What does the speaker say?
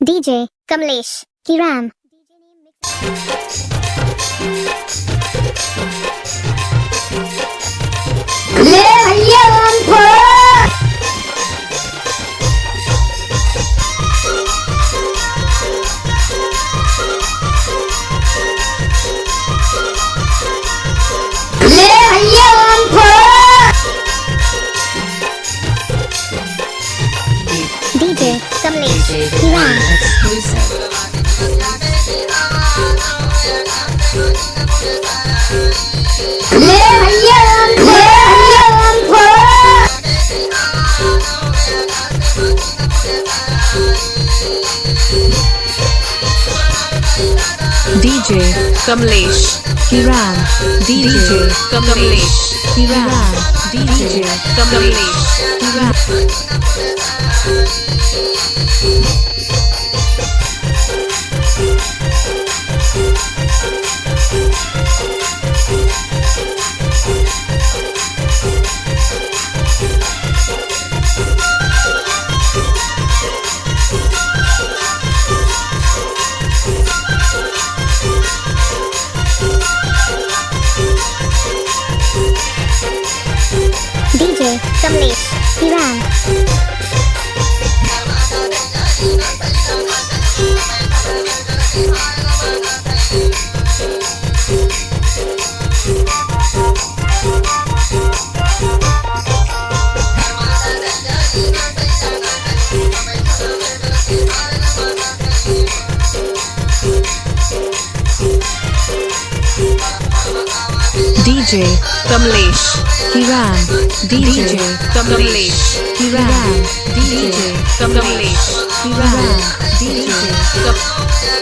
DJ Kamlesh Keram. ले भैया हमको ले भैया हमको DJ Kamlesh Keram. ले भैया हमको DJ Kamlesh Keram. DJ Kamlesh Keram. DJ Kamlesh Keram. DJ Kamlesh Keram. DJ Kamlesh Keram. DJ Kamlesh Keram. DJ Kamlesh Keram. DJ Kamlesh